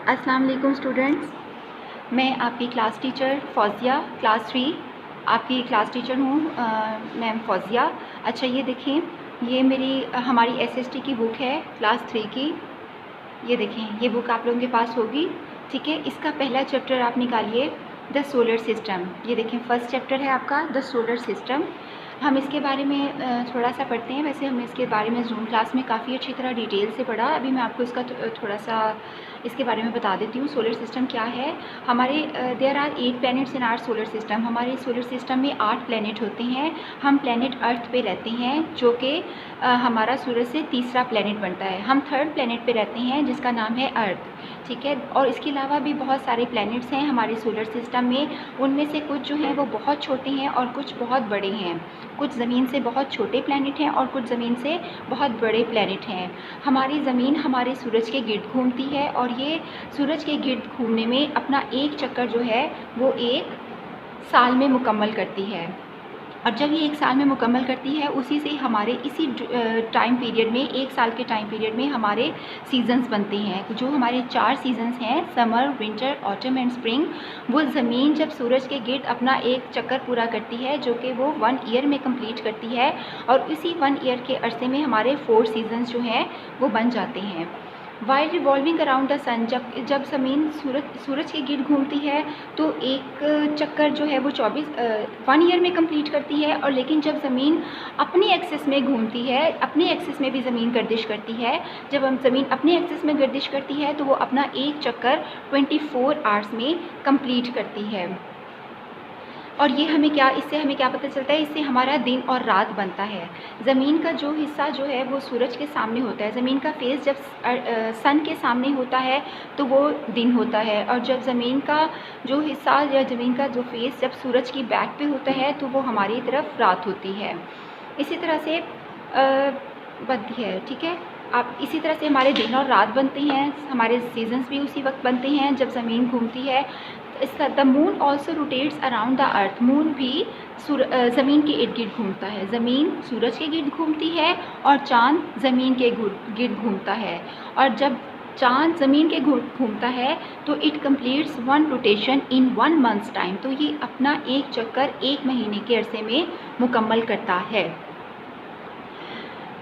अस्सलाम वालेकुम स्टूडेंट्स, मैं आपकी क्लास टीचर फ़ौज़िया क्लास 3 आपकी क्लास टीचर हूँ। मैम फ़ौज़िया। अच्छा, ये देखें, ये मेरी हमारी एसएसटी की बुक है क्लास 3 की। ये देखें, ये बुक आप लोगों के पास होगी, ठीक है। इसका पहला चैप्टर आप निकालिए, द सोलर सिस्टम। ये देखें, फर्स्ट चैप्टर है आपका द सोलर सिस्टम। हम इसके बारे में थोड़ा सा पढ़ते हैं। वैसे हमने इसके बारे में जूम क्लास में काफ़ी अच्छी तरह डिटेल से पढ़ा। अभी मैं आपको इसका थोड़ा सा इसके बारे में बता देती हूँ। सोलर सिस्टम क्या है। हमारे there are 8 planets in our solar system. हमारे सोलर सिस्टम में 8 प्लैनेट होते हैं। हम प्लैनेट अर्थ पे रहते हैं, जो कि हमारा सूरज से तीसरा प्लैनेट बनता है। हम थर्ड प्लैनेट पे रहते हैं, जिसका नाम है अर्थ, ठीक है। और इसके अलावा भी बहुत सारे प्लैनेट्स हैं हमारे सोलर सिस्टम में। उनमें से कुछ जो हैं वो बहुत छोटे हैं और कुछ बहुत बड़े हैं। कुछ ज़मीन से बहुत छोटे प्लैनेट हैं और कुछ ज़मीन से बहुत बड़े प्लैनेट हैं। हमारी ज़मीन हमारे सूरज के गिर्द घूमती है और ये सूरज के गिर्द घूमने में अपना एक चक्कर जो है वो 1 साल में मुकम्मल करती है। और जब ये 1 साल में मुकम्मल करती है, उसी से हमारे इसी टाइम पीरियड में 1 साल के टाइम पीरियड में हमारे सीज़न्स बनते हैं। जो हमारे 4 सीज़न्स हैं, summer, winter, autumn and spring, वो ज़मीन जब सूरज के गिर्द अपना एक चक्कर पूरा करती है, जो कि वो 1 ईयर में कंप्लीट करती है, और इसी 1 ईयर के अरसे में हमारे 4 सीज़न्स जो हैं वो बन जाते हैं। वाइल रिवॉल्विंग अराउंड द सन, जब ज़मीन सूरज के गिर्द घूमती है तो एक चक्कर जो है वो 1 ईयर में कंप्लीट करती है। और लेकिन जब ज़मीन अपनी एक्सिस में घूमती है, अपनी एक्सिस में भी ज़मीन गर्दिश करती है, जब हम ज़मीन अपनी एक्सिस में गर्दिश करती है तो वो अपना एक चक्कर 24 आवर्स में कंप्लीट करती है। और ये इससे हमें क्या पता चलता है, इससे हमारा दिन और रात बनता है। ज़मीन का जो हिस्सा जो है वो सूरज के सामने होता है। ज़मीन का फेस जब सन के सामने होता है तो वो दिन होता है, और जब ज़मीन का जो हिस्सा या ज़मीन का जो फेस जब सूरज की बैक पे होता है तो वो हमारी तरफ रात होती है। इसी तरह से बनती है, ठीक है। आप इसी तरह से हमारे दिन और रात बनते हैं, हमारे सीजन्स भी उसी वक्त बनते हैं जब ज़मीन घूमती है। इसका the moon also rotates around the earth. Moon भी ज़मीन के इर्द गिर्द घूमता है। ज़मीन सूरज के गिर्द घूमती है और चाँद ज़मीन के गिर्द घूमता है। और जब चाँद ज़मीन के घूमता है तो it completes 1 rotation in 1 months time. तो ये अपना एक चक्कर 1 महीने के अरसे में मुकम्मल करता है।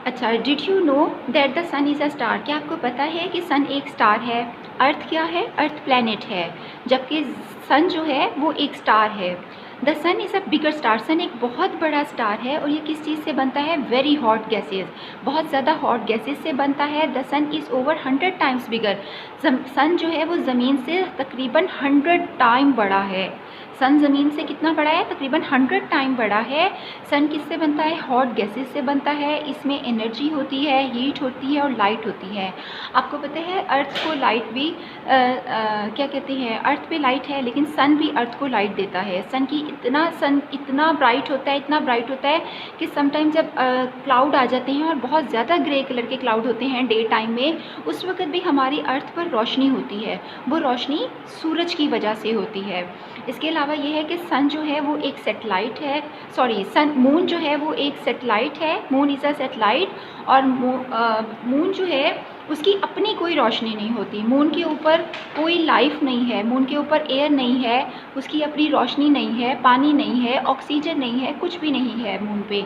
अच्छा, did you know that the sun is a star? क्या आपको पता है कि सन एक स्टार है? अर्थ क्या है? अर्थ प्लैनेट है, जबकि सन जो है वो एक स्टार है। The sun is a bigger star. Sun एक बहुत बड़ा स्टार है, और ये किस चीज़ से बनता है? वेरी हॉट गैसेज, बहुत ज़्यादा हॉट गैसेज से बनता है। The sun is over 100 times bigger. Sun जो है वो ज़मीन से तकरीबन 100 टाइम बड़ा है। सन ज़मीन से कितना बड़ा है? तकरीबन 100 टाइम बड़ा है। सन किससे बनता है? हॉट गैसेस से बनता है। इसमें एनर्जी होती है, हीट होती है और लाइट होती है। आपको पता है अर्थ को लाइट भी क्या कहते हैं, अर्थ पे लाइट है, लेकिन सन भी अर्थ को लाइट देता है। सन इतना ब्राइट होता है, इतना ब्राइट होता है कि समटाइम जब क्लाउड आ जाते हैं और बहुत ज़्यादा ग्रे कलर के क्लाउड होते हैं डे टाइम में, उस वक्त भी हमारी अर्थ पर रोशनी होती है। वो रोशनी सूरज की वजह से होती है। इसके अलावा ये है कि सन जो है वो एक सैटेलाइट है, मून जो है वो एक सैटेलाइट है। Moon is a satellite. और मून जो है उसकी अपनी कोई रोशनी नहीं होती। मून के ऊपर कोई लाइफ नहीं है, मून के ऊपर एयर नहीं है, उसकी अपनी रोशनी नहीं है, पानी नहीं है, ऑक्सीजन नहीं है, कुछ भी नहीं है मून पे।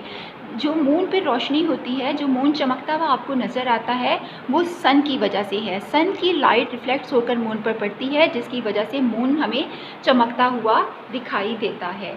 जो मून पे रोशनी होती है, जो मून चमकता हुआ आपको नज़र आता है, वो सन की वजह से है। सन की लाइट रिफ्लेक्ट्स होकर मून पर पड़ती है, जिसकी वजह से मून हमें चमकता हुआ दिखाई देता है।